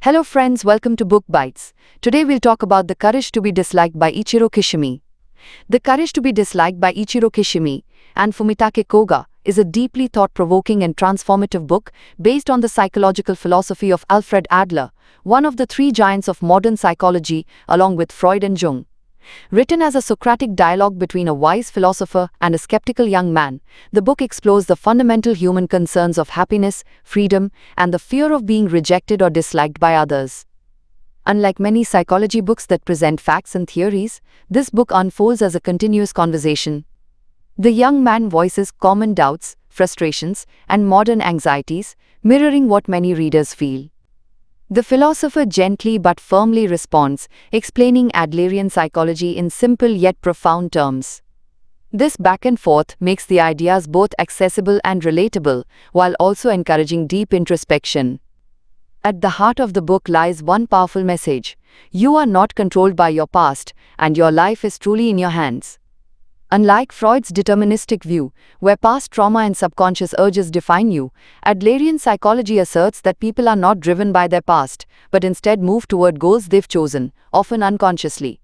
Hello friends, welcome to Book Bites. Today we'll talk about The Courage to be Disliked by Ichiro Kishimi. The Courage to be Disliked by Ichiro Kishimi and Fumitake Koga is a deeply thought-provoking and transformative book based on the psychological philosophy of Alfred Adler, one of the three giants of modern psychology along with Freud and Jung. Written as a Socratic dialogue between a wise philosopher and a skeptical young man, the book explores the fundamental human concerns of happiness, freedom, and the fear of being rejected or disliked by others. Unlike many psychology books that present facts and theories, this book unfolds as a continuous conversation. The young man voices common doubts, frustrations, and modern anxieties, mirroring what many readers feel. The philosopher gently but firmly responds, explaining Adlerian psychology in simple yet profound terms. This back and forth makes the ideas both accessible and relatable, while also encouraging deep introspection. At the heart of the book lies one powerful message: you are not controlled by your past, and your life is truly in your hands. Unlike Freud's deterministic view, where past trauma and subconscious urges define you, Adlerian psychology asserts that people are not driven by their past, but instead move toward goals they've chosen, often unconsciously.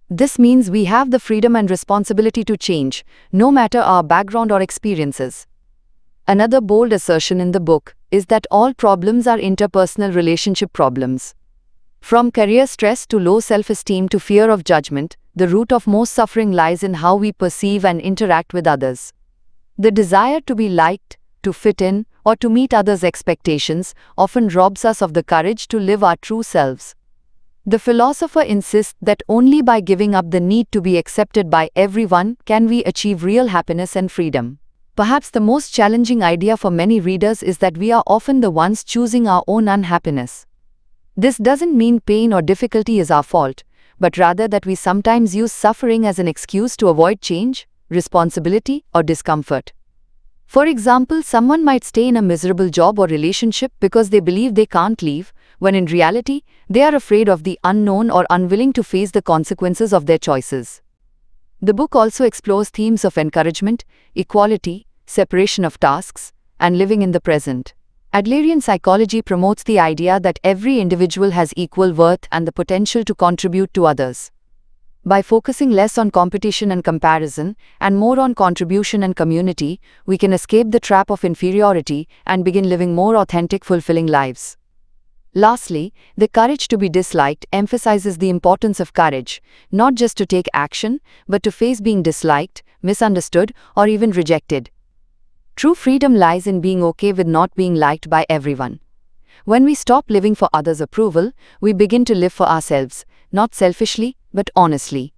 This means we have the freedom and responsibility to change, no matter our background or experiences. Another bold assertion in the book is that all problems are interpersonal relationship problems. From career stress to low self-esteem to fear of judgment, the root of most suffering lies in how we perceive and interact with others. The desire to be liked, to fit in, or to meet others' expectations often robs us of the courage to live our true selves. The philosopher insists that only by giving up the need to be accepted by everyone can we achieve real happiness and freedom. Perhaps the most challenging idea for many readers is that we are often the ones choosing our own unhappiness. This doesn't mean pain or difficulty is our fault, but rather that we sometimes use suffering as an excuse to avoid change, responsibility, or discomfort. For example, someone might stay in a miserable job or relationship because they believe they can't leave, when in reality, they are afraid of the unknown or unwilling to face the consequences of their choices. The book also explores themes of encouragement, equality, separation of tasks, and living in the present. Adlerian psychology promotes the idea that every individual has equal worth and the potential to contribute to others. By focusing less on competition and comparison, and more on contribution and community, we can escape the trap of inferiority and begin living more authentic, fulfilling lives. Lastly, The Courage to be Disliked emphasizes the importance of courage, not just to take action, but to face being disliked, misunderstood, or even rejected. True freedom lies in being okay with not being liked by everyone. When we stop living for others' approval, we begin to live for ourselves, not selfishly, but honestly.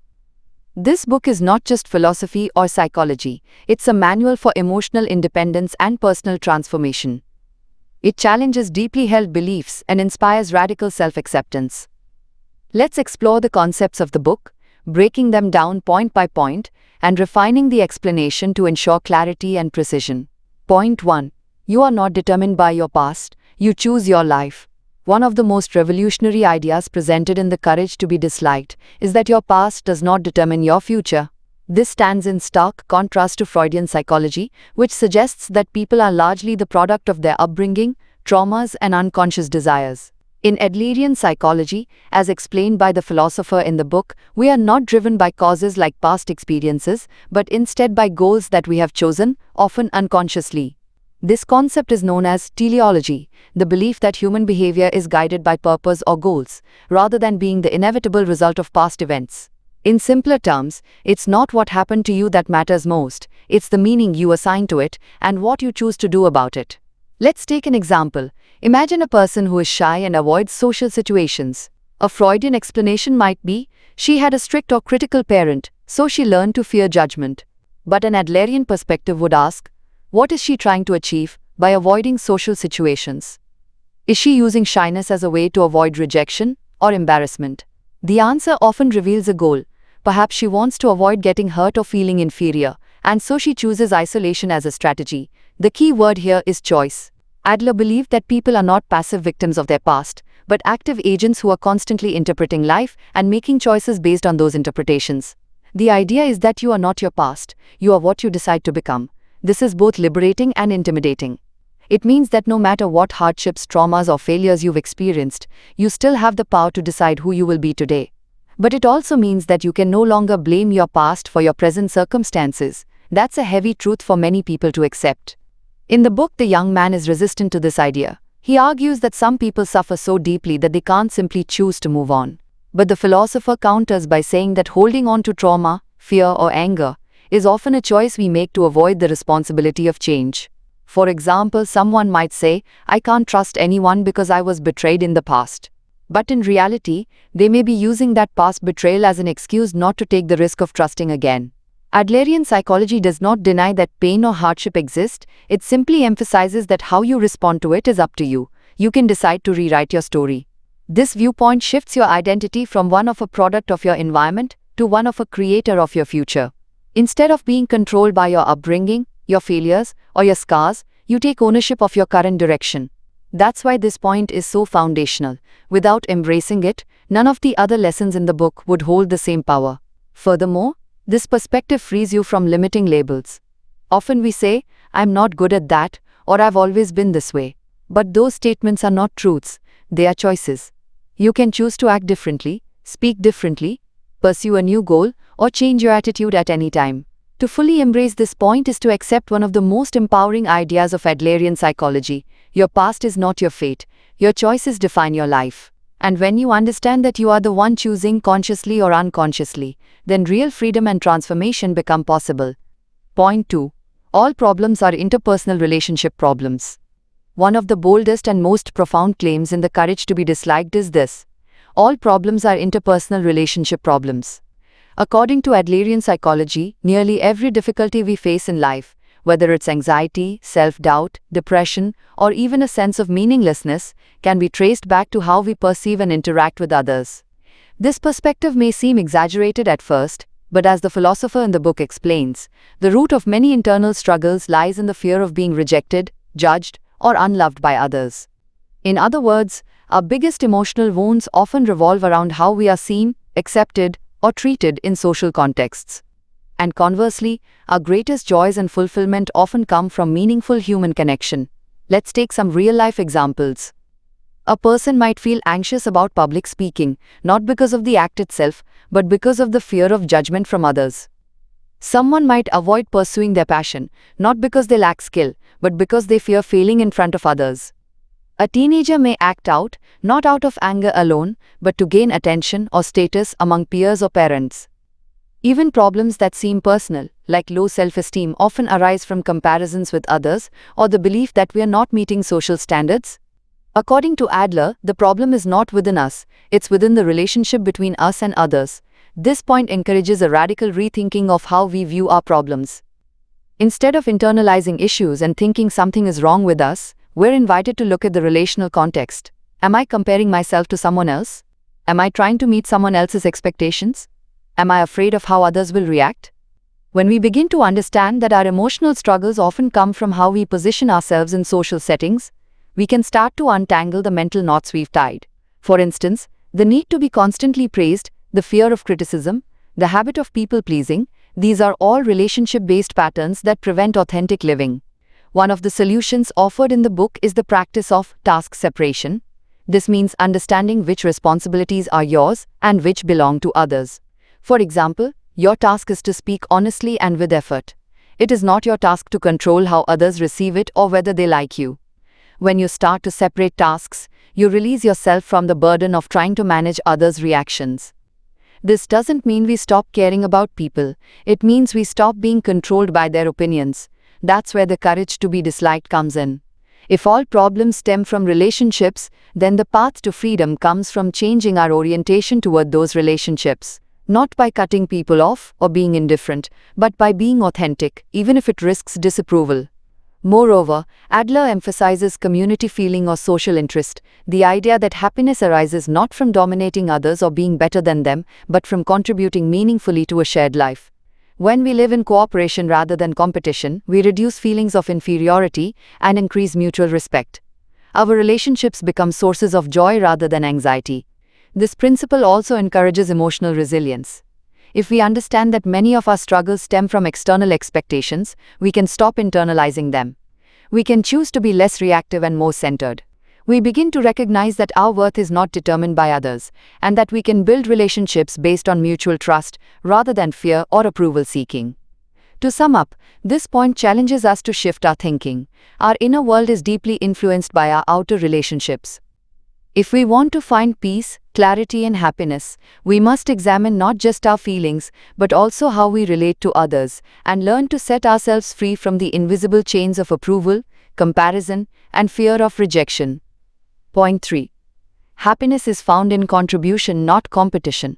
This book is not just philosophy or psychology, it's a manual for emotional independence and personal transformation. It challenges deeply held beliefs and inspires radical self-acceptance. Let's explore the concepts of the book, breaking them down point by point, and refining the explanation to ensure clarity and precision. Point 1. You are not determined by your past, you choose your life. One of the most revolutionary ideas presented in The Courage to be Disliked is that your past does not determine your future. This stands in stark contrast to Freudian psychology, which suggests that people are largely the product of their upbringing, traumas, and unconscious desires. In Adlerian psychology, as explained by the philosopher in the book, we are not driven by causes like past experiences, but instead by goals that we have chosen, often unconsciously. This concept is known as teleology, the belief that human behavior is guided by purpose or goals, rather than being the inevitable result of past events. In simpler terms, it's not what happened to you that matters most, it's the meaning you assign to it and what you choose to do about it. Let's take an example. Imagine a person who is shy and avoids social situations. A Freudian explanation might be, she had a strict or critical parent, so she learned to fear judgment. But an Adlerian perspective would ask, what is she trying to achieve by avoiding social situations? Is she using shyness as a way to avoid rejection or embarrassment? The answer often reveals a goal. Perhaps she wants to avoid getting hurt or feeling inferior, and so she chooses isolation as a strategy. The key word here is choice. Adler believed that people are not passive victims of their past, but active agents who are constantly interpreting life and making choices based on those interpretations. The idea is that you are not your past, you are what you decide to become. This is both liberating and intimidating. It means that no matter what hardships, traumas, or failures you've experienced, you still have the power to decide who you will be today. But it also means that you can no longer blame your past for your present circumstances. That's a heavy truth for many people to accept. In the book, the young man is resistant to this idea. He argues that some people suffer so deeply that they can't simply choose to move on. But the philosopher counters by saying that holding on to trauma, fear, or anger is often a choice we make to avoid the responsibility of change. For example, someone might say, "I can't trust anyone because I was betrayed in the past." But in reality, they may be using that past betrayal as an excuse not to take the risk of trusting again. Adlerian psychology does not deny that pain or hardship exist, it simply emphasizes that how you respond to it is up to you. You can decide to rewrite your story. This viewpoint shifts your identity from one of a product of your environment to one of a creator of your future. Instead of being controlled by your upbringing, your failures, or your scars, you take ownership of your current direction. That's why this point is so foundational. Without embracing it, none of the other lessons in the book would hold the same power. Furthermore, this perspective frees you from limiting labels. Often we say, "I'm not good at that," or "I've always been this way." But those statements are not truths, they are choices. You can choose to act differently, speak differently, pursue a new goal, or change your attitude at any time. To fully embrace this point is to accept one of the most empowering ideas of Adlerian psychology. Your past is not your fate. Your choices define your life. And when you understand that you are the one choosing consciously or unconsciously, then real freedom and transformation become possible. Point 2. All problems are interpersonal relationship problems. One of the boldest and most profound claims in The Courage to be Disliked is this: all problems are interpersonal relationship problems. According to Adlerian psychology, nearly every difficulty we face in life, whether it's anxiety, self-doubt, depression, or even a sense of meaninglessness, can be traced back to how we perceive and interact with others. This perspective may seem exaggerated at first, but as the philosopher in the book explains, the root of many internal struggles lies in the fear of being rejected, judged, or unloved by others. In other words, our biggest emotional wounds often revolve around how we are seen, accepted, or treated in social contexts. And conversely, our greatest joys and fulfillment often come from meaningful human connection. Let's take some real-life examples. A person might feel anxious about public speaking, not because of the act itself, but because of the fear of judgment from others. Someone might avoid pursuing their passion, not because they lack skill, but because they fear failing in front of others. A teenager may act out, not out of anger alone, but to gain attention or status among peers or parents. Even problems that seem personal, like low self-esteem, often arise from comparisons with others or the belief that we are not meeting social standards. According to Adler, the problem is not within us, it's within the relationship between us and others. This point encourages a radical rethinking of how we view our problems. Instead of internalizing issues and thinking something is wrong with us, we're invited to look at the relational context. Am I comparing myself to someone else? Am I trying to meet someone else's expectations? Am I afraid of how others will react? When we begin to understand that our emotional struggles often come from how we position ourselves in social settings, we can start to untangle the mental knots we've tied. For instance, the need to be constantly praised, the fear of criticism, the habit of people-pleasing, these are all relationship-based patterns that prevent authentic living. One of the solutions offered in the book is the practice of task separation. This means understanding which responsibilities are yours and which belong to others. For example, your task is to speak honestly and with effort. It is not your task to control how others receive it or whether they like you. When you start to separate tasks, you release yourself from the burden of trying to manage others' reactions. This doesn't mean we stop caring about people, it means we stop being controlled by their opinions. That's where the courage to be disliked comes in. If all problems stem from relationships, then the path to freedom comes from changing our orientation toward those relationships. Not by cutting people off or being indifferent, but by being authentic, even if it risks disapproval. Moreover, Adler emphasizes community feeling or social interest, the idea that happiness arises not from dominating others or being better than them, but from contributing meaningfully to a shared life. When we live in cooperation rather than competition, we reduce feelings of inferiority and increase mutual respect. Our relationships become sources of joy rather than anxiety. This principle also encourages emotional resilience. If we understand that many of our struggles stem from external expectations, we can stop internalizing them. we can choose to be less reactive and more centered. We begin to recognize that our worth is not determined by others, and that we can build relationships based on mutual trust rather than fear or approval seeking. To sum up, this point challenges us to shift our thinking. Our inner world is deeply influenced by our outer relationships. If we want to find peace, clarity, and happiness, we must examine not just our feelings, but also how we relate to others, and learn to set ourselves free from the invisible chains of approval, comparison, and fear of rejection. Point 3. Happiness is found in contribution, not competition.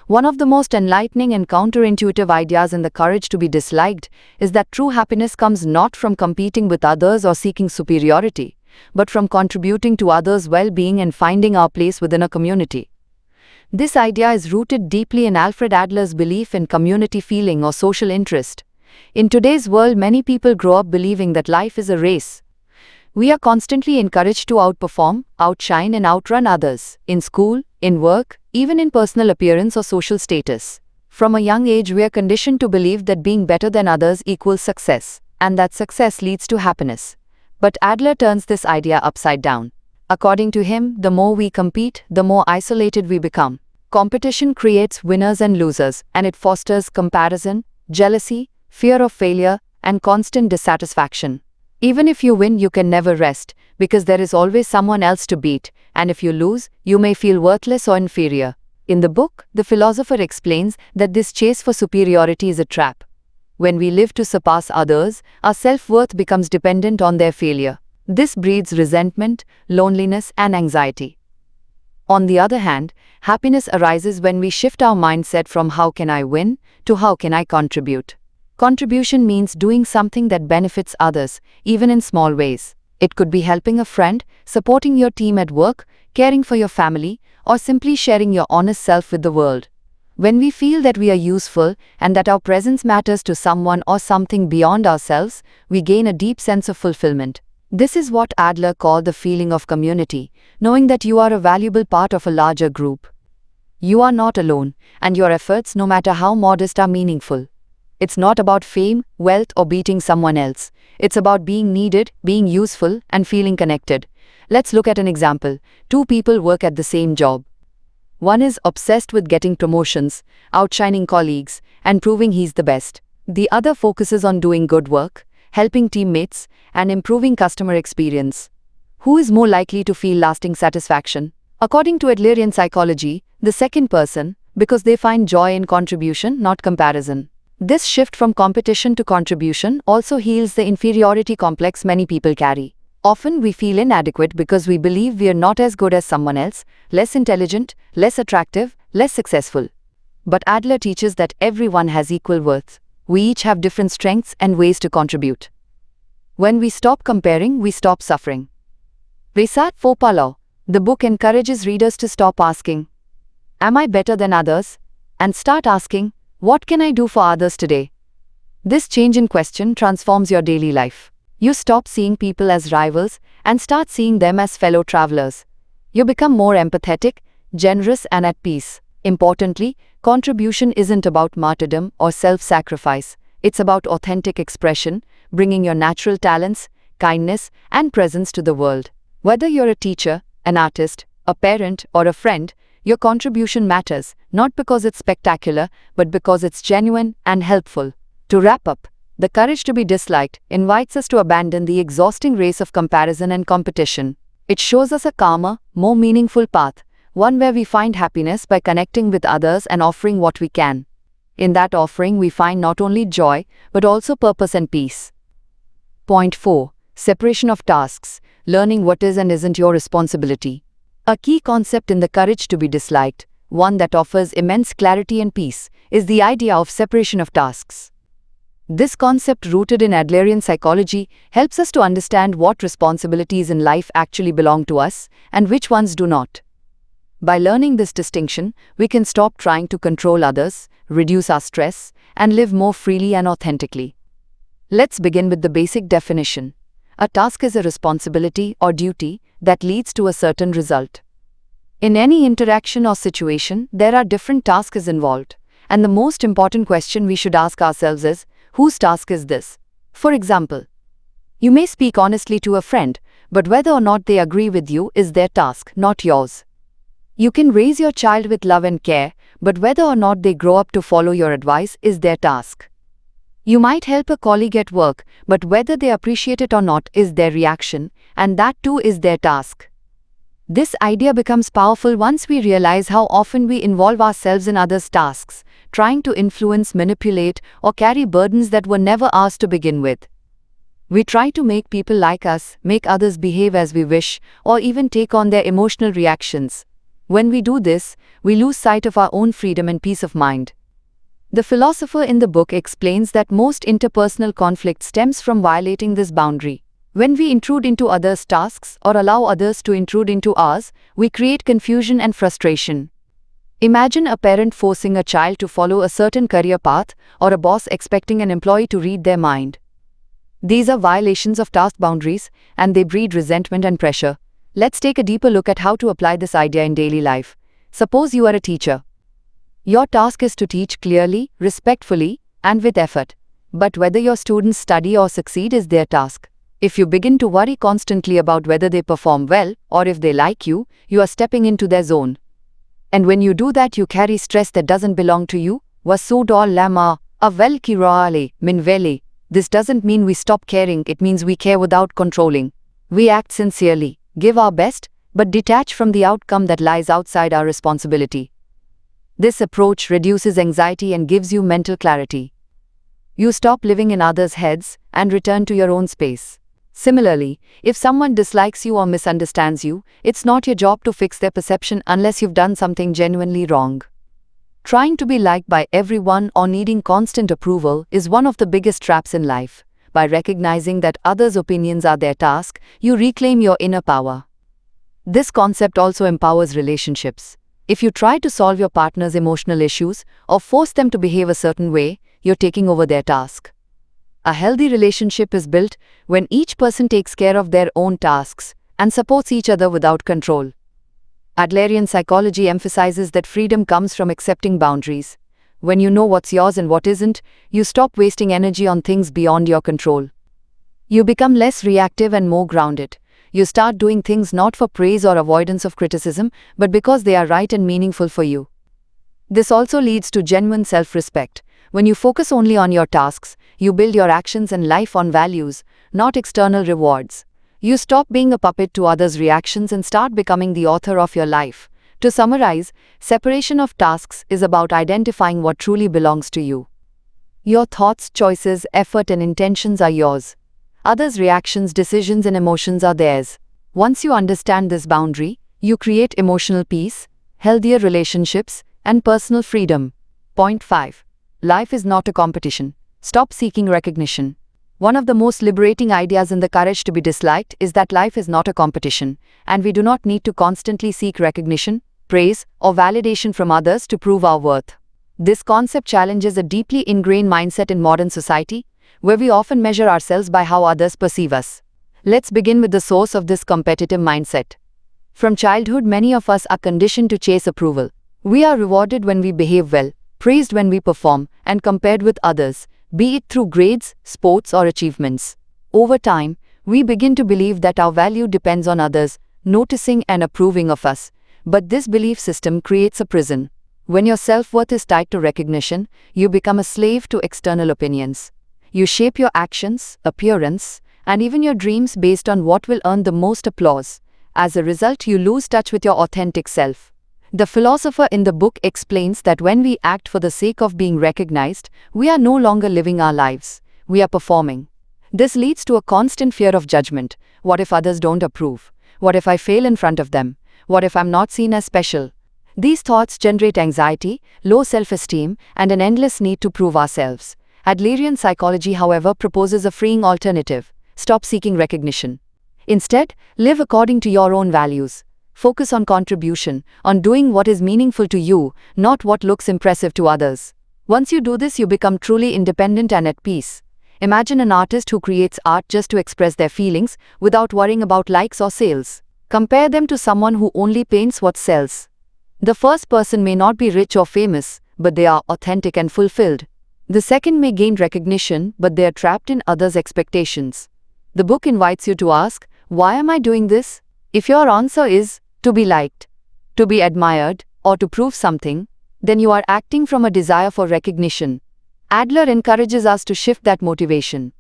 One of the most enlightening and counterintuitive ideas in The Courage to be Disliked is that true happiness comes not from competing with others or seeking superiority, but from contributing to others' well-being and finding our place within a community. This idea is rooted deeply in Alfred Adler's belief in community feeling or social interest. In today's world, many people grow up believing that life is a race. We are constantly encouraged to outperform, outshine, and outrun others, in school, in work, even in personal appearance or social status. From a young age, we are conditioned to believe that being better than others equals success, and that success leads to happiness. But Adler turns this idea upside down. According to him, the more we compete, the more isolated we become. Competition creates winners and losers, and it fosters comparison, jealousy, fear of failure, and constant dissatisfaction. Even if you win, you can never rest, because there is always someone else to beat, and if you lose, you may feel worthless or inferior. In the book, the philosopher explains that this chase for superiority is a trap. When we live to surpass others, our self-worth becomes dependent on their failure. This breeds resentment, loneliness, and anxiety. On the other hand, happiness arises when we shift our mindset from how can I win to how can I contribute. Contribution means doing something that benefits others, even in small ways. It could be helping a friend, supporting your team at work, caring for your family, or simply sharing your honest self with the world. When we feel that we are useful and that our presence matters to someone or something beyond ourselves, we gain a deep sense of fulfillment. This is what Adler called the feeling of community, knowing that you are a valuable part of a larger group. You are not alone, and your efforts, no matter how modest, are meaningful. It's not about fame, wealth, or beating someone else. It's about being needed, being useful, and feeling connected. Let's look at an example. Two people work at the same job. One is obsessed with getting promotions, outshining colleagues, and proving he's the best. The other focuses on doing good work, helping teammates, and improving customer experience. Who is more likely to feel lasting satisfaction? According to Adlerian psychology, the second person, because they find joy in contribution, not comparison. This shift from competition to contribution also heals the inferiority complex many people carry. Often we feel inadequate because we believe we are not as good as someone else, less intelligent, less attractive, less successful. But Adler teaches that everyone has equal worth. We each have different strengths and ways to contribute. When we stop comparing, we stop suffering. Resat Fopalo, the book encourages readers to stop asking, "Am I better than others?" and start asking, "What can I do for others today?" This change in question transforms your daily life. You stop seeing people as rivals and start seeing them as fellow travelers. You become more empathetic, generous, and at peace. Importantly, contribution isn't about martyrdom or self-sacrifice. It's about authentic expression, bringing your natural talents, kindness, and presence to the world. Whether you're a teacher, an artist, a parent, or a friend, your contribution matters, not because it's spectacular, but because it's genuine and helpful. To wrap up, The Courage to be Disliked invites us to abandon the exhausting race of comparison and competition. It shows us a calmer, more meaningful path, one where we find happiness by connecting with others and offering what we can. In that offering, we find not only joy, but also purpose and peace. Point 4. Separation of tasks. Learning what is and isn't your responsibility. A key concept in The Courage to be Disliked, one that offers immense clarity and peace, is the idea of separation of tasks. This concept, rooted in Adlerian psychology, helps us to understand what responsibilities in life actually belong to us and which ones do not. By learning this distinction, we can stop trying to control others, reduce our stress, and live more freely and authentically. Let's begin with the basic definition. A task is a responsibility or duty that leads to a certain result. In any interaction or situation, there are different tasks involved, and the most important question we should ask ourselves is, whose task is this? For example, You may speak honestly to a friend, but whether or not they agree with you is their task, not yours. You can raise your child with love and care, but whether or not they grow up to follow your advice is their task. You might help a colleague at work, but whether they appreciate it or not is their reaction, and that too is their task. This idea becomes powerful once we realize how often we involve ourselves in others' tasks, trying to influence, manipulate, or carry burdens that were never ours to begin with. We try to make people like us, make others behave as we wish, or even take on their emotional reactions. When we do this, we lose sight of our own freedom and peace of mind. The philosopher in the book explains that most interpersonal conflict stems from violating this boundary. When we intrude into others' tasks or allow others to intrude into ours, we create confusion and frustration. Imagine a parent forcing a child to follow a certain career path, or a boss expecting an employee to read their mind. These are violations of task boundaries, and they breed resentment and pressure. Let's take a deeper look at how to apply this idea in daily life. Suppose you are a teacher. Your task is to teach clearly, respectfully, and with effort. But whether your students study or succeed is their task. If you begin to worry constantly about whether they perform well or if they like you, you are stepping into their zone. And when you do that, you carry stress that doesn't belong to you. Vasudol lama, avel kirale, minvele. This doesn't mean we stop caring, it means we care without controlling. We act sincerely, give our best, but detach from the outcome that lies outside our responsibility. This approach reduces anxiety and gives you mental clarity. You stop living in others' heads and return to your own space. Similarly, if someone dislikes you or misunderstands you, it's not your job to fix their perception unless you've done something genuinely wrong. Trying to be liked by everyone or needing constant approval is one of the biggest traps in life. By recognizing that others' opinions are their task, you reclaim your inner power. This concept also empowers relationships. If you try to solve your partner's emotional issues or force them to behave a certain way, you're taking over their task. A healthy relationship is built when each person takes care of their own tasks and supports each other without control. Adlerian psychology emphasizes that freedom comes from accepting boundaries. When you know what's yours and what isn't, you stop wasting energy on things beyond your control. You become less reactive and more grounded. You start doing things not for praise or avoidance of criticism, but because they are right and meaningful for you. This also leads to genuine self-respect. When you focus only on your tasks, you build your actions and life on values, not external rewards. You stop being a puppet to others' reactions and start becoming the author of your life. To summarize, separation of tasks is about identifying what truly belongs to you. Your thoughts, choices, effort, and intentions are yours. Others' reactions, decisions, and emotions are theirs. Once you understand this boundary, you create emotional peace, healthier relationships, and personal freedom. Point 5. Life is not a competition. Stop seeking recognition. One of the most liberating ideas in The Courage to be Disliked is that life is not a competition, and we do not need to constantly seek recognition, praise, or validation from others to prove our worth. This concept challenges a deeply ingrained mindset in modern society, where we often measure ourselves by how others perceive us. Let's begin with the source of this competitive mindset. From childhood, many of us are conditioned to chase approval. We are rewarded when we behave well, praised when we perform, and compared with others, be it through grades, sports, or achievements. Over time, we begin to believe that our value depends on others noticing and approving of us. But this belief system creates a prison. When your self-worth is tied to recognition, you become a slave to external opinions. You shape your actions, appearance, and even your dreams based on what will earn the most applause. As a result, you lose touch with your authentic self. The philosopher in the book explains that when we act for the sake of being recognized, we are no longer living our lives. We are performing. This leads to a constant fear of judgment. What if others don't approve? What if I fail in front of them? What if I'm not seen as special? These thoughts generate anxiety, low self-esteem, and an endless need to prove ourselves. Adlerian psychology, however, proposes a freeing alternative. Stop seeking recognition. Instead, live according to your own values. Focus on contribution, on doing what is meaningful to you, not what looks impressive to others. Once you do this, you become truly independent and at peace. Imagine an artist who creates art just to express their feelings without worrying about likes or sales. Compare them to someone who only paints what sells. The first person may not be rich or famous, but they are authentic and fulfilled. The second may gain recognition, but they are trapped in others' expectations. The book invites you to ask, why am I doing this? If your answer is to be liked, to be admired, or to prove something, then you are acting from a desire for recognition. Adler encourages us to shift that motivation.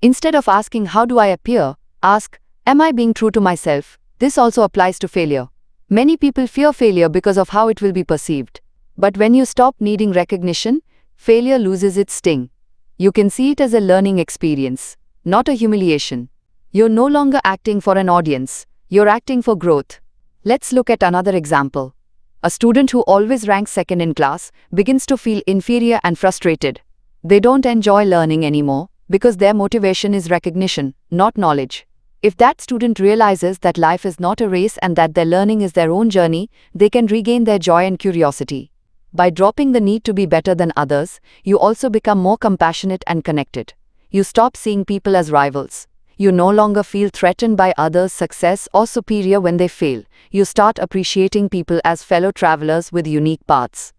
Instead of asking, how do I appear? Ask, am I being true to myself? This also applies to failure. Many people fear failure because of how it will be perceived. But when you stop needing recognition, failure loses its sting. You can see it as a learning experience, not a humiliation. You're no longer acting for an audience, you're acting for growth. Let's look at another example. A student who always ranks second in class begins to feel inferior and frustrated. They don't enjoy learning anymore because their motivation is recognition, not knowledge. If that student realizes that life is not a race and that their learning is their own journey, they can regain their joy and curiosity. By dropping the need to be better than others, you also become more compassionate and connected. You stop seeing people as rivals. You no longer feel threatened by others' success or superior when they fail. You start appreciating people as fellow travelers with unique paths.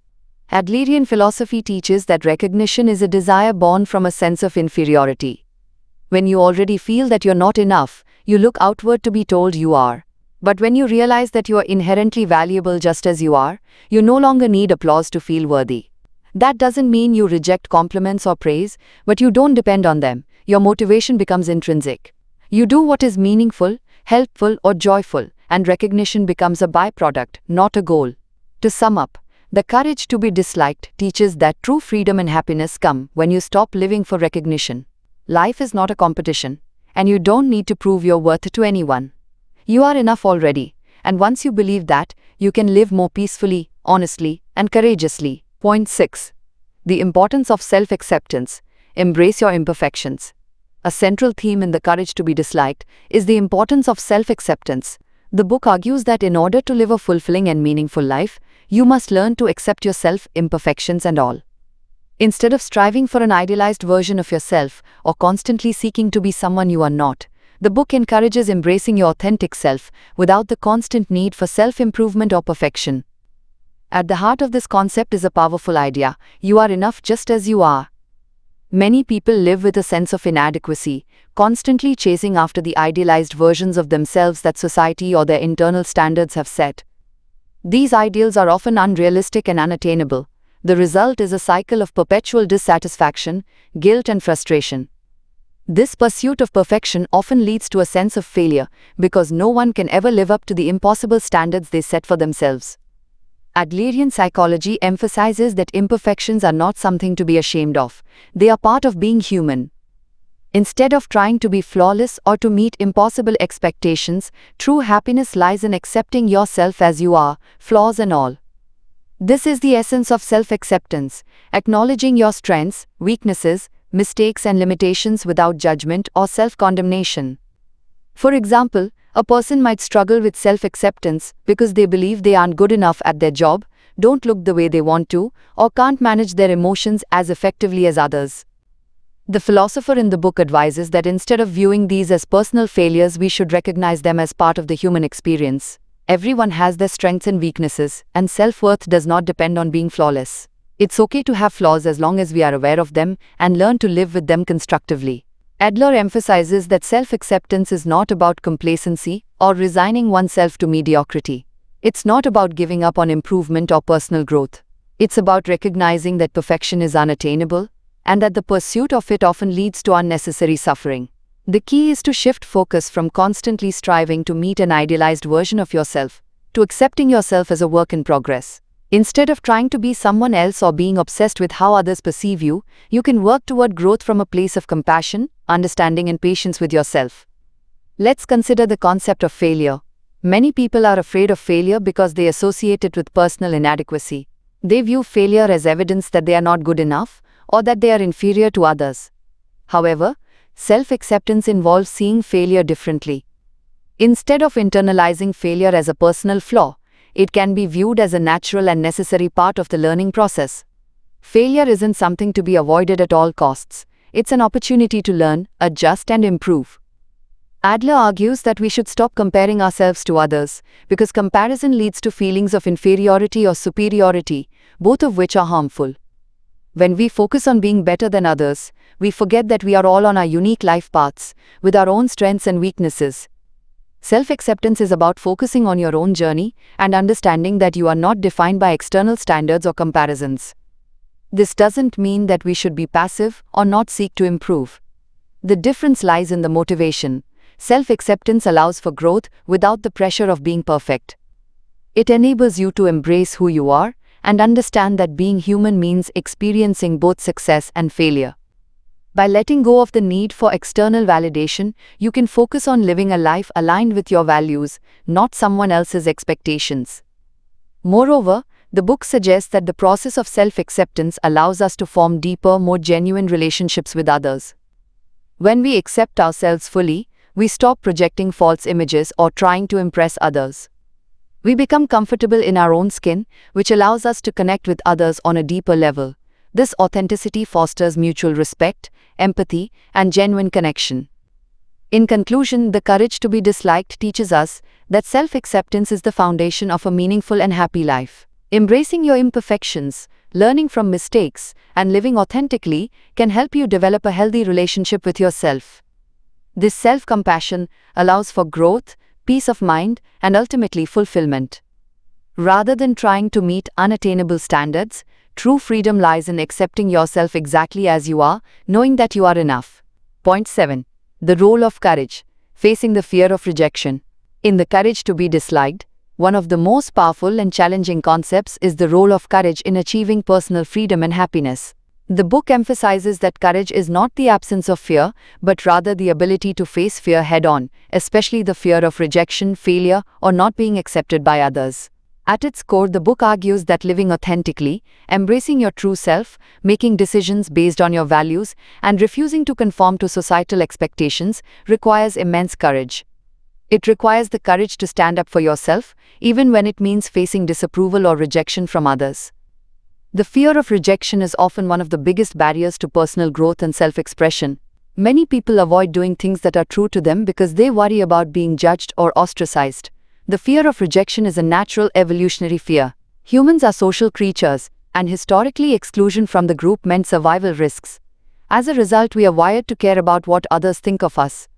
Adlerian philosophy teaches that recognition is a desire born from a sense of inferiority. When you already feel that you're not enough, you look outward to be told you are. But when you realize that you are inherently valuable just as you are, you no longer need applause to feel worthy. That doesn't mean you reject compliments or praise, but you don't depend on them. Your motivation becomes intrinsic. You do what is meaningful, helpful, or joyful, and recognition becomes a byproduct, not a goal. To sum up, the courage to be disliked teaches that true freedom and happiness come when you stop living for recognition. Life is not a competition, and you don't need to prove your worth to anyone. You are enough already, and once you believe that, you can live more peacefully, honestly, and courageously. Point 6. The importance of self-acceptance. Embrace your imperfections. A central theme in The Courage to be Disliked is the importance of self-acceptance. The book argues that in order to live a fulfilling and meaningful life, you must learn to accept yourself, imperfections and all. Instead of striving for an idealized version of yourself or constantly seeking to be someone you are not, the book encourages embracing your authentic self without the constant need for self-improvement or perfection. At the heart of this concept is a powerful idea: you are enough just as you are. Many people live with a sense of inadequacy, constantly chasing after the idealized versions of themselves that society or their internal standards have set. These ideals are often unrealistic and unattainable. The result is a cycle of perpetual dissatisfaction, guilt, and frustration. This pursuit of perfection often leads to a sense of failure because no one can ever live up to the impossible standards they set for themselves. Adlerian psychology emphasizes that imperfections are not something to be ashamed of. They are part of being human. Instead of trying to be flawless or to meet impossible expectations, true happiness lies in accepting yourself as you are, flaws and all. This is the essence of self-acceptance, acknowledging your strengths, weaknesses, mistakes and limitations without judgment or self-condemnation. For example, a person might struggle with self-acceptance because they believe they aren't good enough at their job, don't look the way they want to, or can't manage their emotions as effectively as others. The philosopher in the book advises that instead of viewing these as personal failures, we should recognize them as part of the human experience. Everyone has their strengths and weaknesses, and self-worth does not depend on being flawless. It's okay to have flaws as long as we are aware of them and learn to live with them constructively. Adler emphasizes that self-acceptance is not about complacency or resigning oneself to mediocrity. It's not about giving up on improvement or personal growth. It's about recognizing that perfection is unattainable and that the pursuit of it often leads to unnecessary suffering. The key is to shift focus from constantly striving to meet an idealized version of yourself to accepting yourself as a work in progress. Instead of trying to be someone else or being obsessed with how others perceive you, you can work toward growth from a place of compassion, understanding, and patience with yourself. Let's consider the concept of failure. Many people are afraid of failure because they associate it with personal inadequacy. They view failure as evidence that they are not good enough or that they are inferior to others. However, self-acceptance involves seeing failure differently. Instead of internalizing failure as a personal flaw, it can be viewed as a natural and necessary part of the learning process. Failure isn't something to be avoided at all costs. It's an opportunity to learn, adjust, and improve. Adler argues that we should stop comparing ourselves to others, because comparison leads to feelings of inferiority or superiority, both of which are harmful. When we focus on being better than others, we forget that we are all on our unique life paths, with our own strengths and weaknesses. Self-acceptance is about focusing on your own journey and understanding that you are not defined by external standards or comparisons. This doesn't mean that we should be passive or not seek to improve. The difference lies in the motivation. Self-acceptance allows for growth without the pressure of being perfect. It enables you to embrace who you are and understand that being human means experiencing both success and failure. By letting go of the need for external validation, you can focus on living a life aligned with your values, not someone else's expectations. Moreover, the book suggests that the process of self-acceptance allows us to form deeper, more genuine relationships with others. When we accept ourselves fully, we stop projecting false images or trying to impress others. We become comfortable in our own skin, which allows us to connect with others on a deeper level. This authenticity fosters mutual respect, empathy, and genuine connection. In conclusion, The Courage to be Disliked teaches us that self-acceptance is the foundation of a meaningful and happy life. Embracing your imperfections, learning from mistakes, and living authentically can help you develop a healthy relationship with yourself. This self-compassion allows for growth, peace of mind, and ultimately fulfillment. Rather than trying to meet unattainable standards, true freedom lies in accepting yourself exactly as you are, knowing that you are enough. Point 7. The role of courage. Facing the fear of rejection. In The Courage to be Disliked, one of the most powerful and challenging concepts is the role of courage in achieving personal freedom and happiness. The book emphasizes that courage is not the absence of fear, but rather the ability to face fear head-on, especially the fear of rejection, failure, or not being accepted by others. At its core, the book argues that living authentically, embracing your true self, making decisions based on your values, and refusing to conform to societal expectations requires immense courage. It requires the courage to stand up for yourself, even when it means facing disapproval or rejection from others. The fear of rejection is often one of the biggest barriers to personal growth and self-expression. Many people avoid doing things that are true to them because they worry about being judged or ostracized. The fear of rejection is a natural evolutionary fear. Humans are social creatures, and historically exclusion from the group meant survival risks. As a result, we are wired to care about what others think of us.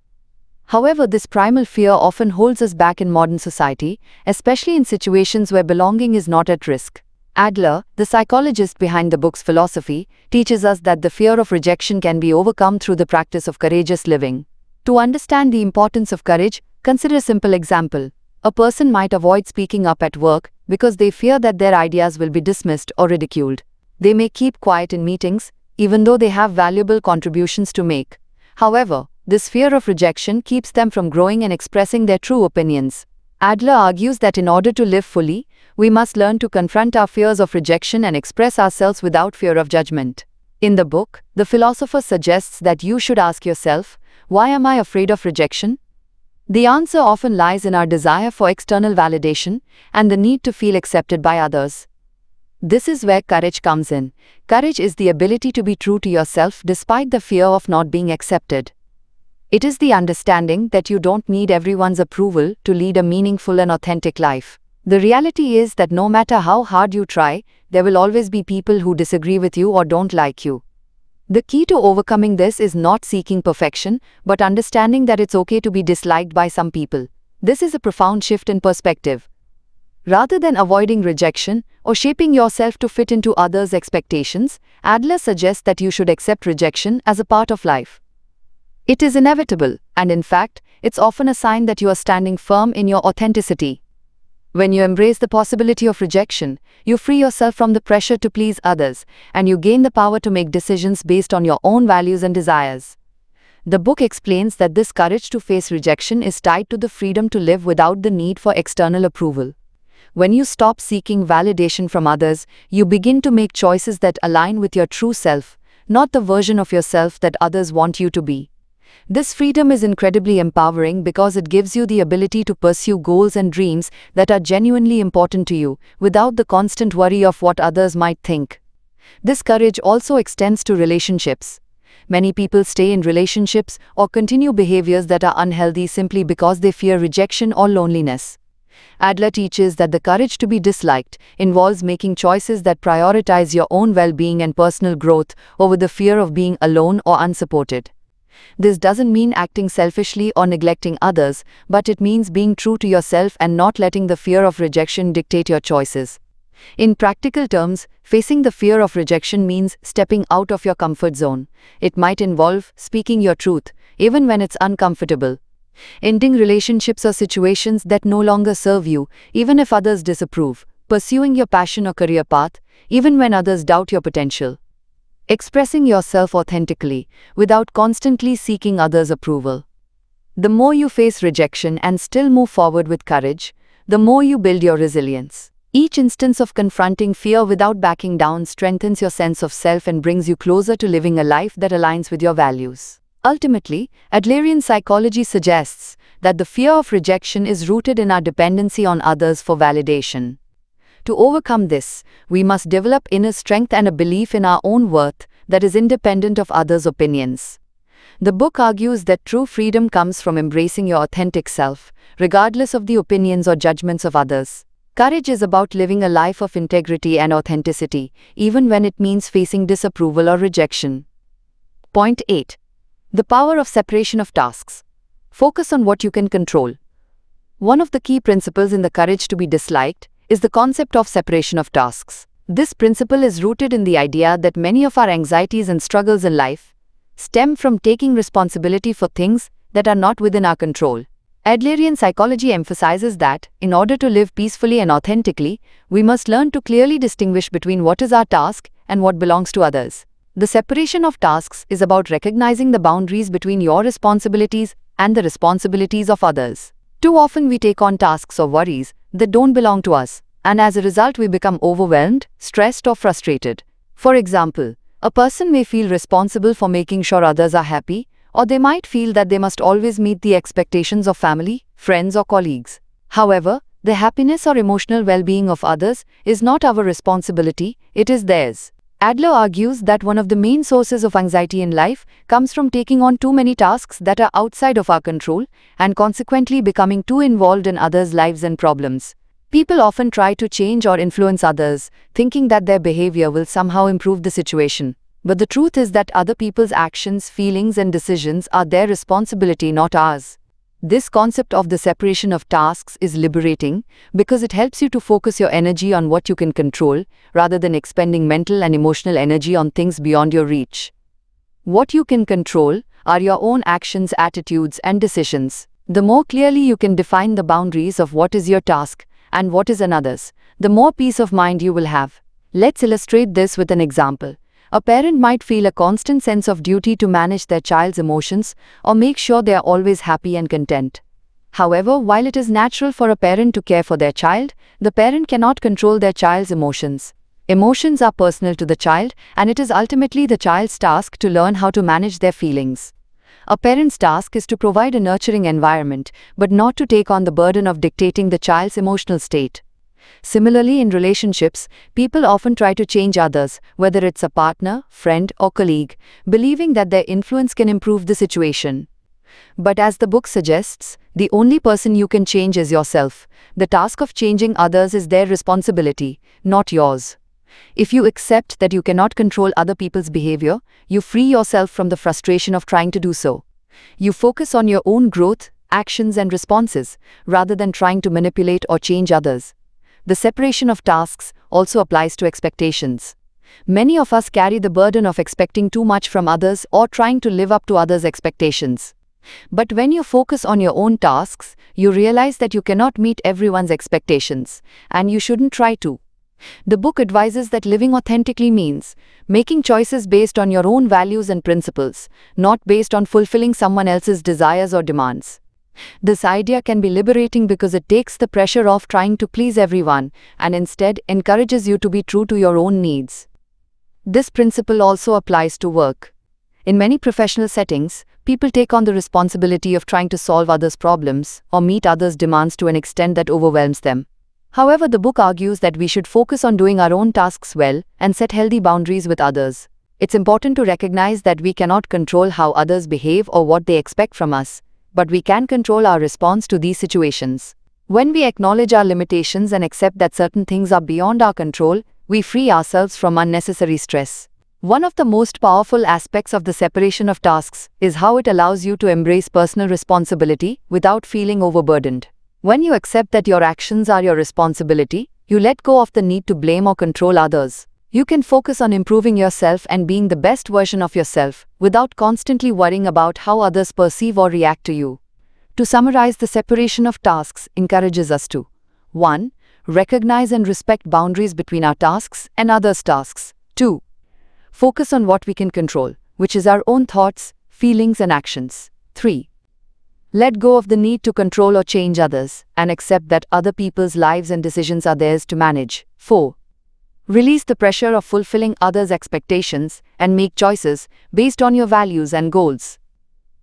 However, this primal fear often holds us back in modern society, especially in situations where belonging is not at risk. Adler, the psychologist behind the book's philosophy, teaches us that the fear of rejection can be overcome through the practice of courageous living. To understand the importance of courage, consider a simple example. A person might avoid speaking up at work because they fear that their ideas will be dismissed or ridiculed. They may keep quiet in meetings, even though they have valuable contributions to make. However, this fear of rejection keeps them from growing and expressing their true opinions. Adler argues that in order to live fully, we must learn to confront our fears of rejection and express ourselves without fear of judgment. In the book, the philosopher suggests that you should ask yourself, why am I afraid of rejection? The answer often lies in our desire for external validation and the need to feel accepted by others. This is where courage comes in. Courage is the ability to be true to yourself despite the fear of not being accepted. It is the understanding that you don't need everyone's approval to lead a meaningful and authentic life. The reality is that no matter how hard you try, there will always be people who disagree with you or don't like you. The key to overcoming this is not seeking perfection, but understanding that it's okay to be disliked by some people. This is a profound shift in perspective. Rather than avoiding rejection or shaping yourself to fit into others' expectations, Adler suggests that you should accept rejection as a part of life. It is inevitable, and in fact, it's often a sign that you are standing firm in your authenticity. When you embrace the possibility of rejection, you free yourself from the pressure to please others, and you gain the power to make decisions based on your own values and desires. The book explains that this courage to face rejection is tied to the freedom to live without the need for external approval. When you stop seeking validation from others, you begin to make choices that align with your true self, not the version of yourself that others want you to be. This freedom is incredibly empowering because it gives you the ability to pursue goals and dreams that are genuinely important to you, without the constant worry of what others might think. This courage also extends to relationships. Many people stay in relationships or continue behaviors that are unhealthy simply because they fear rejection or loneliness. Adler teaches that the courage to be disliked involves making choices that prioritize your own well-being and personal growth over the fear of being alone or unsupported. This doesn't mean acting selfishly or neglecting others, but it means being true to yourself and not letting the fear of rejection dictate your choices. In practical terms, facing the fear of rejection means stepping out of your comfort zone. It might involve speaking your truth, even when it's uncomfortable. Ending relationships or situations that no longer serve you, even if others disapprove. Pursuing your passion or career path, even when others doubt your potential. Expressing yourself authentically, without constantly seeking others' approval. The more you face rejection and still move forward with courage, the more you build your resilience. Each instance of confronting fear without backing down strengthens your sense of self and brings you closer to living a life that aligns with your values. Ultimately, Adlerian psychology suggests that the fear of rejection is rooted in our dependency on others for validation. To overcome this, we must develop inner strength and a belief in our own worth that is independent of others' opinions. The book argues that true freedom comes from embracing your authentic self, regardless of the opinions or judgments of others. Courage is about living a life of integrity and authenticity, even when it means facing disapproval or rejection. Point 8. The power of separation of tasks. Focus on what you can control. One of the key principles in the courage to be disliked is the concept of separation of tasks. This principle is rooted in the idea that many of our anxieties and struggles in life stem from taking responsibility for things that are not within our control. Adlerian psychology emphasizes that, in order to live peacefully and authentically, we must learn to clearly distinguish between what is our task and what belongs to others. The separation of tasks is about recognizing the boundaries between your responsibilities and the responsibilities of others. Too often we take on tasks or worries that don't belong to us, and as a result we become overwhelmed, stressed or frustrated. For example, a person may feel responsible for making sure others are happy, or they might feel that they must always meet the expectations of family, friends or colleagues. However, the happiness or emotional well-being of others is not our responsibility, it is theirs. Adler argues that one of the main sources of anxiety in life comes from taking on too many tasks that are outside of our control and consequently becoming too involved in others' lives and problems. People often try to change or influence others, thinking that their behavior will somehow improve the situation. But the truth is that other people's actions, feelings and decisions are their responsibility, not ours. This concept of the separation of tasks is liberating because it helps you to focus your energy on what you can control rather than expending mental and emotional energy on things beyond your reach. What you can control are your own actions, attitudes, and decisions. The more clearly you can define the boundaries of what is your task and what is another's, the more peace of mind you will have. Let's illustrate this with an example. A parent might feel a constant sense of duty to manage their child's emotions or make sure they are always happy and content. However, while it is natural for a parent to care for their child, the parent cannot control their child's emotions. Emotions are personal to the child, and it is ultimately the child's task to learn how to manage their feelings. A parent's task is to provide a nurturing environment, but not to take on the burden of dictating the child's emotional state. Similarly, in relationships, people often try to change others, whether it's a partner, friend, or colleague, believing that their influence can improve the situation. But as the book suggests, the only person you can change is yourself. The task of changing others is their responsibility, not yours. If you accept that you cannot control other people's behavior, you free yourself from the frustration of trying to do so. You focus on your own growth, actions, and responses, rather than trying to manipulate or change others. The separation of tasks also applies to expectations. Many of us carry the burden of expecting too much from others or trying to live up to others' expectations. But when you focus on your own tasks, you realize that you cannot meet everyone's expectations, and you shouldn't try to. The book advises that living authentically means making choices based on your own values and principles, not based on fulfilling someone else's desires or demands. This idea can be liberating because it takes the pressure off trying to please everyone and instead encourages you to be true to your own needs. This principle also applies to work. In many professional settings, people take on the responsibility of trying to solve others' problems or meet others' demands to an extent that overwhelms them. However, the book argues that we should focus on doing our own tasks well and set healthy boundaries with others. It's important to recognize that we cannot control how others behave or what they expect from us, but we can control our response to these situations. When we acknowledge our limitations and accept that certain things are beyond our control, we free ourselves from unnecessary stress. One of the most powerful aspects of the separation of tasks is how it allows you to embrace personal responsibility without feeling overburdened. When you accept that your actions are your responsibility, you let go of the need to blame or control others. You can focus on improving yourself and being the best version of yourself without constantly worrying about how others perceive or react to you. To summarize, the separation of tasks encourages us to 1. Recognize and respect boundaries between our tasks and others' tasks. 2. Focus on what we can control, which is our own thoughts, feelings, and actions. 3. Let go of the need to control or change others, and accept that other people's lives and decisions are theirs to manage. 4. Release the pressure of fulfilling others' expectations and make choices based on your values and goals.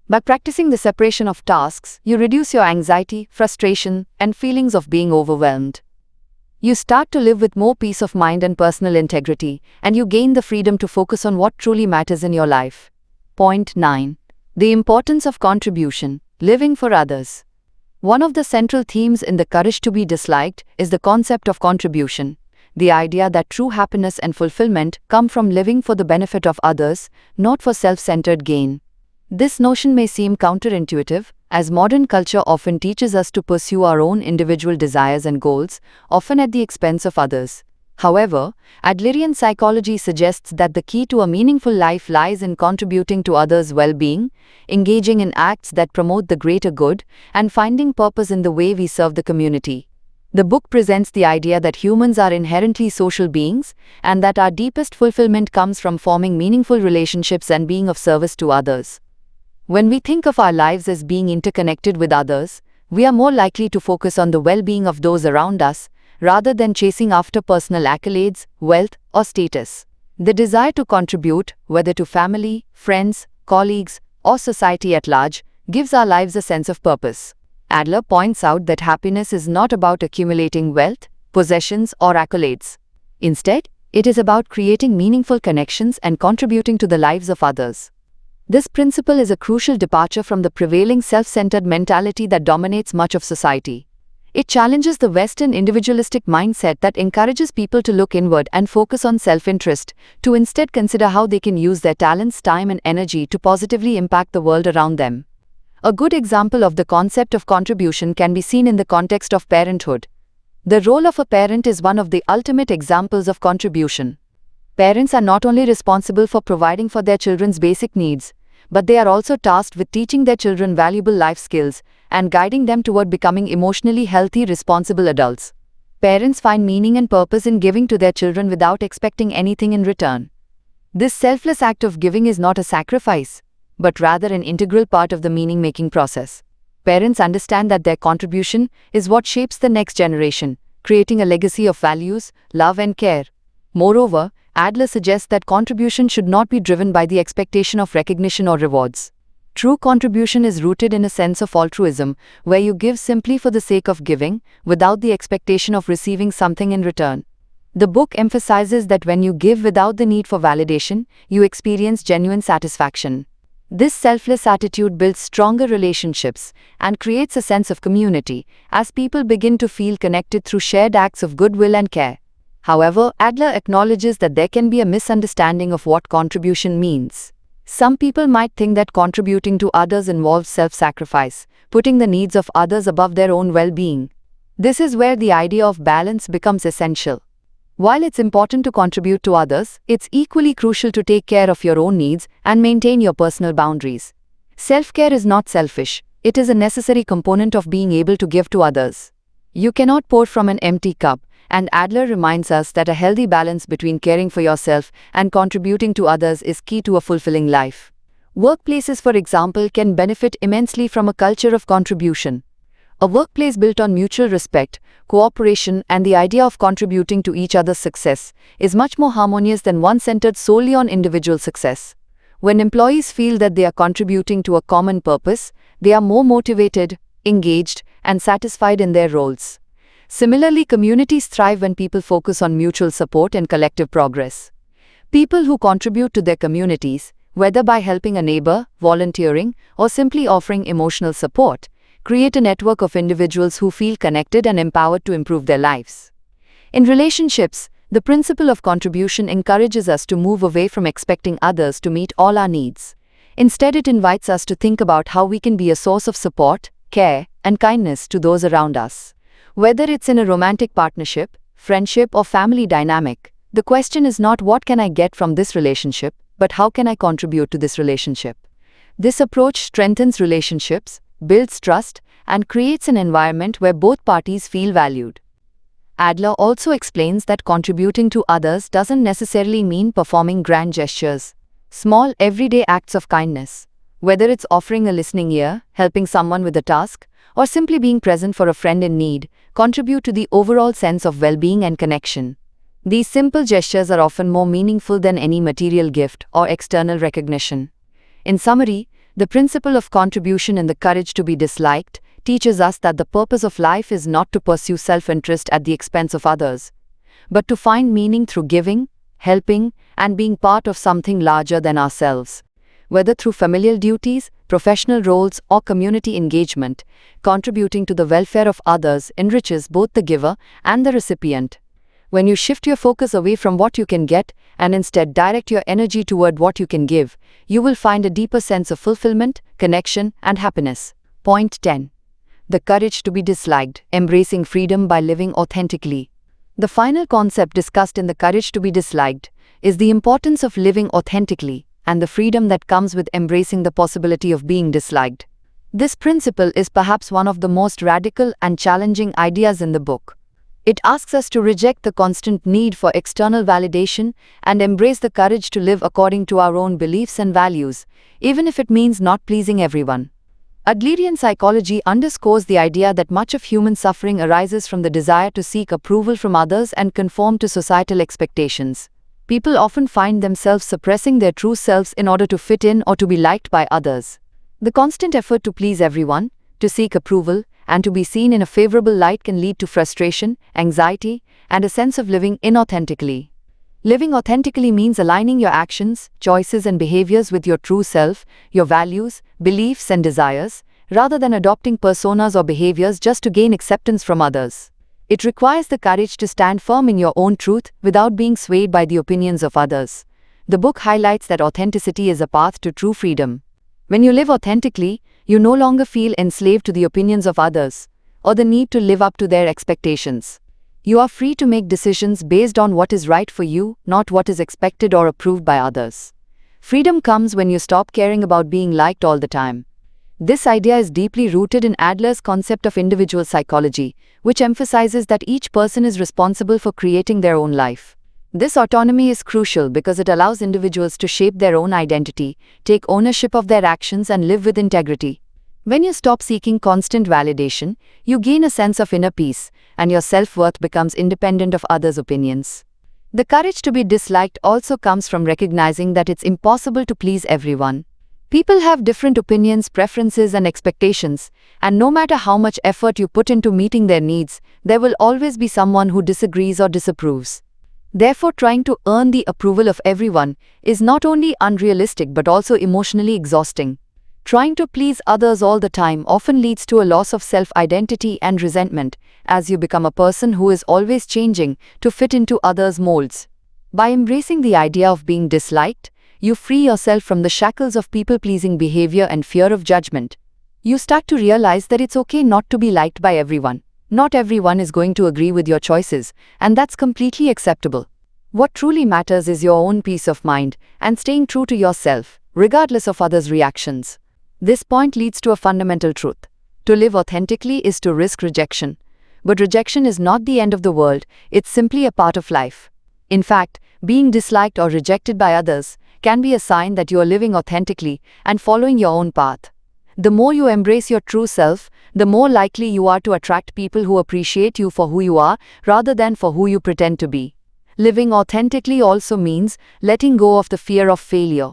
By practicing the separation of tasks, you reduce your anxiety, frustration, and feelings of being overwhelmed. You start to live with more peace of mind and personal integrity, and you gain the freedom to focus on what truly matters in your life. Point 9. The importance of contribution, living for others. One of the central themes in The Courage to be Disliked is the concept of contribution, the idea that true happiness and fulfillment come from living for the benefit of others, not for self-centered gain. This notion may seem counterintuitive, as modern culture often teaches us to pursue our own individual desires and goals, often at the expense of others. However, Adlerian psychology suggests that the key to a meaningful life lies in contributing to others' well-being, engaging in acts that promote the greater good, and finding purpose in the way we serve the community. The book presents the idea that humans are inherently social beings, and that our deepest fulfillment comes from forming meaningful relationships and being of service to others. When we think of our lives as being interconnected with others, we are more likely to focus on the well-being of those around us, rather than chasing after personal accolades, wealth, or status. The desire to contribute, whether to family, friends, colleagues, or society at large, gives our lives a sense of purpose. Adler points out that happiness is not about accumulating wealth, possessions, or accolades. Instead, it is about creating meaningful connections and contributing to the lives of others. This principle is a crucial departure from the prevailing self-centered mentality that dominates much of society. It challenges the Western individualistic mindset that encourages people to look inward and focus on self-interest, to instead consider how they can use their talents, time, and energy to positively impact the world around them. A good example of the concept of contribution can be seen in the context of parenthood. The role of a parent is one of the ultimate examples of contribution. Parents are not only responsible for providing for their children's basic needs, but they are also tasked with teaching their children valuable life skills and guiding them toward becoming emotionally healthy, responsible adults. Parents find meaning and purpose in giving to their children without expecting anything in return. This selfless act of giving is not a sacrifice, but rather an integral part of the meaning-making process. Parents understand that their contribution is what shapes the next generation, creating a legacy of values, love, and care. Moreover, Adler suggests that contribution should not be driven by the expectation of recognition or rewards. True contribution is rooted in a sense of altruism, where you give simply for the sake of giving, without the expectation of receiving something in return. The book emphasizes that when you give without the need for validation, you experience genuine satisfaction. This selfless attitude builds stronger relationships and creates a sense of community, as people begin to feel connected through shared acts of goodwill and care. However, Adler acknowledges that there can be a misunderstanding of what contribution means. Some people might think that contributing to others involves self-sacrifice, putting the needs of others above their own well-being. This is where the idea of balance becomes essential. While it's important to contribute to others, it's equally crucial to take care of your own needs and maintain your personal boundaries. Self-care is not selfish, it is a necessary component of being able to give to others. You cannot pour from an empty cup, and Adler reminds us that a healthy balance between caring for yourself and contributing to others is key to a fulfilling life. Workplaces, for example, can benefit immensely from a culture of contribution. A workplace built on mutual respect, cooperation, and the idea of contributing to each other's success is much more harmonious than one centered solely on individual success. When employees feel that they are contributing to a common purpose, they are more motivated, engaged, and satisfied in their roles. Similarly, communities thrive when people focus on mutual support and collective progress. People who contribute to their communities, whether by helping a neighbor, volunteering, or simply offering emotional support, create a network of individuals who feel connected and empowered to improve their lives. In relationships, the principle of contribution encourages us to move away from expecting others to meet all our needs. Instead, it invites us to think about how we can be a source of support, care, and kindness to those around us. Whether it's in a romantic partnership, friendship, or family dynamic, the question is not what can I get from this relationship, but how can I contribute to this relationship. This approach strengthens relationships, builds trust, and creates an environment where both parties feel valued. Adler also explains that contributing to others doesn't necessarily mean performing grand gestures. Small, everyday acts of kindness, whether it's offering a listening ear, helping someone with a task, or simply being present for a friend in need, contribute to the overall sense of well-being and connection. These simple gestures are often more meaningful than any material gift or external recognition. In summary, the principle of contribution and the courage to be disliked teaches us that the purpose of life is not to pursue self-interest at the expense of others, but to find meaning through giving, helping, and being part of something larger than ourselves. Whether through familial duties, professional roles, or community engagement, contributing to the welfare of others enriches both the giver and the recipient. When you shift your focus away from what you can get and instead direct your energy toward what you can give, you will find a deeper sense of fulfillment, connection, and happiness. Point 10. The courage to be disliked, embracing freedom by living authentically. The final concept discussed in The Courage to be Disliked is the importance of living authentically and the freedom that comes with embracing the possibility of being disliked. This principle is perhaps one of the most radical and challenging ideas in the book. It asks us to reject the constant need for external validation and embrace the courage to live according to our own beliefs and values, even if it means not pleasing everyone. Adlerian psychology underscores the idea that much of human suffering arises from the desire to seek approval from others and conform to societal expectations. People often find themselves suppressing their true selves in order to fit in or to be liked by others. The constant effort to please everyone, to seek approval, and to be seen in a favorable light can lead to frustration, anxiety, and a sense of living inauthentically. Living authentically means aligning your actions, choices, and behaviors with your true self, your values, beliefs, and desires, rather than adopting personas or behaviors just to gain acceptance from others. It requires the courage to stand firm in your own truth without being swayed by the opinions of others. The book highlights that authenticity is a path to true freedom. When you live authentically, you no longer feel enslaved to the opinions of others or the need to live up to their expectations. You are free to make decisions based on what is right for you, not what is expected or approved by others. Freedom comes when you stop caring about being liked all the time. This idea is deeply rooted in Adler's concept of individual psychology, which emphasizes that each person is responsible for creating their own life. This autonomy is crucial because it allows individuals to shape their own identity, take ownership of their actions, and live with integrity. When you stop seeking constant validation, you gain a sense of inner peace, and your self-worth becomes independent of others' opinions. The courage to be disliked also comes from recognizing that it's impossible to please everyone. People have different opinions, preferences, and expectations, and no matter how much effort you put into meeting their needs, there will always be someone who disagrees or disapproves. Therefore, trying to earn the approval of everyone is not only unrealistic but also emotionally exhausting. Trying to please others all the time often leads to a loss of self-identity and resentment, as you become a person who is always changing to fit into others' molds. By embracing the idea of being disliked, you free yourself from the shackles of people-pleasing behavior and fear of judgment. You start to realize that it's okay not to be liked by everyone. Not everyone is going to agree with your choices, and that's completely acceptable. What truly matters is your own peace of mind and staying true to yourself, regardless of others' reactions. This point leads to a fundamental truth. To live authentically is to risk rejection. But rejection is not the end of the world, it's simply a part of life. In fact, being disliked or rejected by others can be a sign that you are living authentically and following your own path. The more you embrace your true self, the more likely you are to attract people who appreciate you for who you are rather than for who you pretend to be. Living authentically also means letting go of the fear of failure.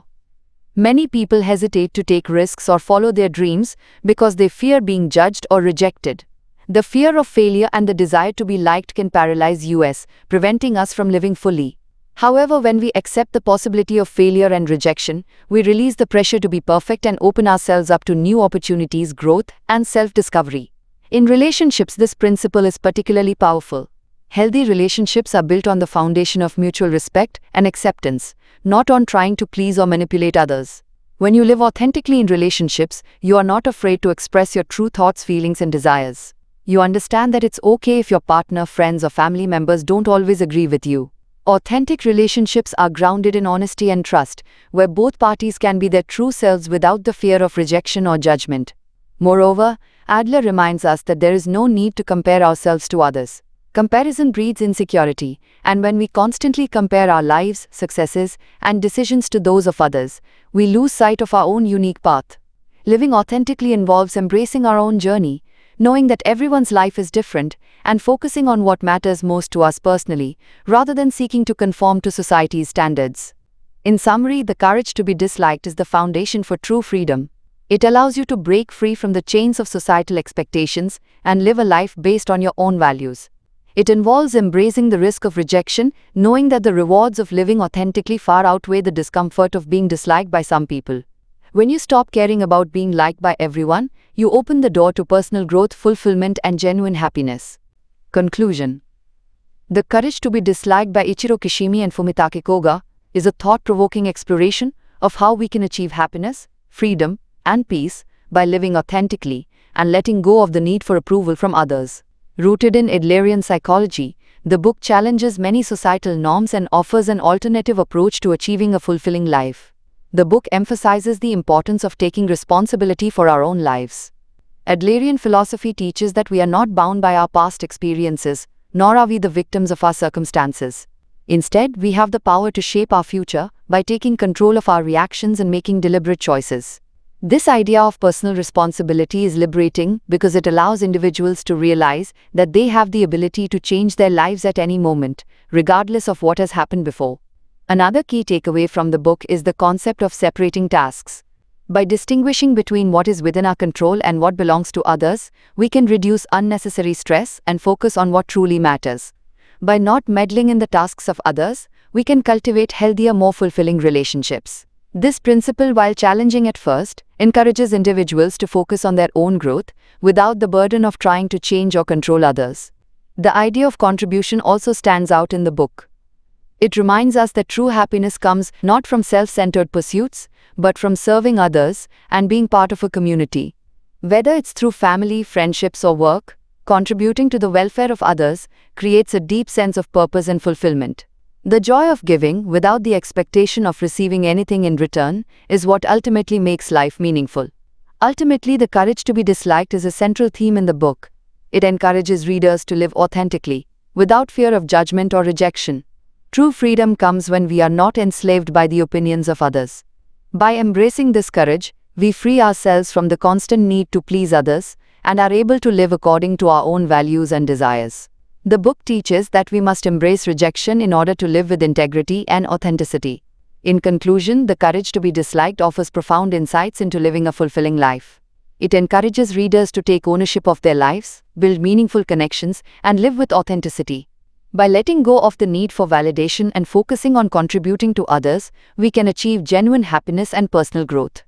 Many people hesitate to take risks or follow their dreams because they fear being judged or rejected. The fear of failure and the desire to be liked can paralyze us, preventing us from living fully. However, when we accept the possibility of failure and rejection, we release the pressure to be perfect and open ourselves up to new opportunities, growth, and self-discovery. In relationships, this principle is particularly powerful. Healthy relationships are built on the foundation of mutual respect and acceptance, not on trying to please or manipulate others. When you live authentically in relationships, you are not afraid to express your true thoughts, feelings, and desires. You understand that it's okay if your partner, friends, or family members don't always agree with you. Authentic relationships are grounded in honesty and trust, where both parties can be their true selves without the fear of rejection or judgment. Moreover, Adler reminds us that there is no need to compare ourselves to others. Comparison breeds insecurity, and when we constantly compare our lives, successes, and decisions to those of others, we lose sight of our own unique path. Living authentically involves embracing our own journey, knowing that everyone's life is different, and focusing on what matters most to us personally, rather than seeking to conform to society's standards. In summary, the courage to be disliked is the foundation for true freedom. It allows you to break free from the chains of societal expectations and live a life based on your own values. It involves embracing the risk of rejection, knowing that the rewards of living authentically far outweigh the discomfort of being disliked by some people. When you stop caring about being liked by everyone, you open the door to personal growth, fulfillment, and genuine happiness. Conclusion. The Courage to be Disliked by Ichiro Kishimi and Fumitake Koga is a thought-provoking exploration of how we can achieve happiness, freedom, and peace by living authentically and letting go of the need for approval from others. Rooted in Adlerian psychology, the book challenges many societal norms and offers an alternative approach to achieving a fulfilling life. The book emphasizes the importance of taking responsibility for our own lives. Adlerian philosophy teaches that we are not bound by our past experiences, nor are we the victims of our circumstances. Instead, we have the power to shape our future by taking control of our reactions and making deliberate choices. This idea of personal responsibility is liberating because it allows individuals to realize that they have the ability to change their lives at any moment, regardless of what has happened before. Another key takeaway from the book is the concept of separating tasks. By distinguishing between what is within our control and what belongs to others, we can reduce unnecessary stress and focus on what truly matters. By not meddling in the tasks of others, we can cultivate healthier, more fulfilling relationships. This principle, while challenging at first, encourages individuals to focus on their own growth without the burden of trying to change or control others. The idea of contribution also stands out in the book. It reminds us that true happiness comes not from self-centered pursuits, but from serving others and being part of a community. Whether it's through family, friendships, or work, contributing to the welfare of others creates a deep sense of purpose and fulfillment. The joy of giving, without the expectation of receiving anything in return, is what ultimately makes life meaningful. Ultimately, the courage to be disliked is a central theme in the book. It encourages readers to live authentically, without fear of judgment or rejection. True freedom comes when we are not enslaved by the opinions of others. By embracing this courage, we free ourselves from the constant need to please others and are able to live according to our own values and desires. The book teaches that we must embrace rejection in order to live with integrity and authenticity. In conclusion, The Courage to be Disliked offers profound insights into living a fulfilling life. It encourages readers to take ownership of their lives, build meaningful connections, and live with authenticity. By letting go of the need for validation and focusing on contributing to others, we can achieve genuine happiness and personal growth.